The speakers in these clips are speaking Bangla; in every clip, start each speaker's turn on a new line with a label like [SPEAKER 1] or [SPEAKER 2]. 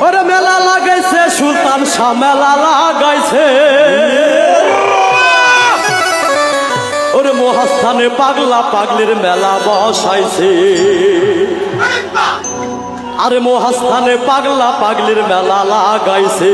[SPEAKER 1] ওরে মেলা লাগাইছে সুলতান শাহ মেলা লাগাইছে ওরে মহাস্থানে পাগলা পাগলির মেলা বসাইছে আরে মহাস্থানে পাগলা পাগলির মেলা লাগাইছে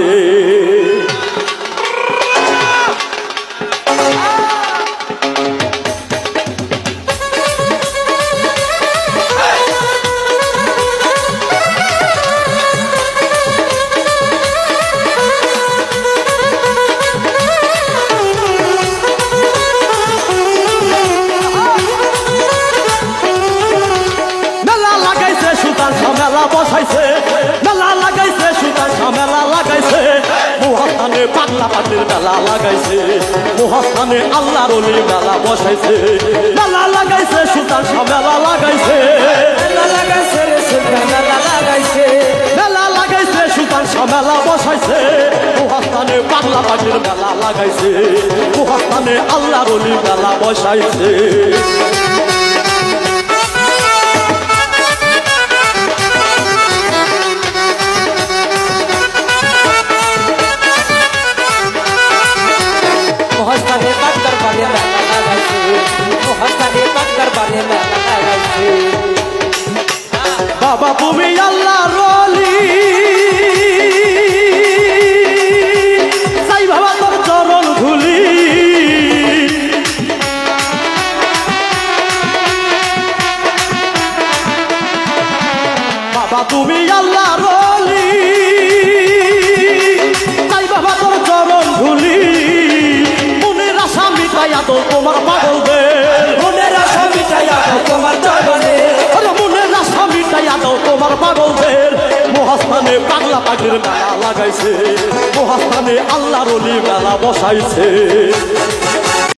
[SPEAKER 1] মেলা বসাইছে মেলা লাগাইছে সুলতান শাহ মেলা লাগাইছে মহাস্থানে পাগলা পাগলির মেলা লাগাইছে মহাস্থানে আল্লাহর ওলির মেলা বসাইছে মেলা লাগাইছে সুলতান শাহ মেলা লাগাইছে
[SPEAKER 2] মেলা লাগাইছে রে সুলতান মেলা লাগাইছে
[SPEAKER 1] মেলা লাগাইছে সুলতান শাহ মেলা বসাইছে মহাস্থানে পাগলা পাগলির মেলা লাগাইছে মহাস্থানে আল্লাহর ওলির মেলা বসাইছে
[SPEAKER 2] মহাস্থানে পাগলার বাড়ি মেলা লাগাইছে মহাস্থানে পাগলার বাড়ি মেলা লাগাইছে
[SPEAKER 1] বাবা তুমি আল্লাহর ওলি সাই বাবা তোর চরণ ধুলি বাবা তুমি আল্লাহর ওলি সাই বাবা তোর চরণ ধুলি মনের আশা মিটাইয়া তো তোমার পাগলদের
[SPEAKER 2] মনের আশা মিটাইয়া দাও তোমার চরণে
[SPEAKER 1] মনের আশা মিটাইয়া দাও তোমার পাগলদের মহাস্থানে পাগলা পাগলির মেলা লাগাইছে মহাস্থানে আল্লাহর ওলি মেলা বসাইছে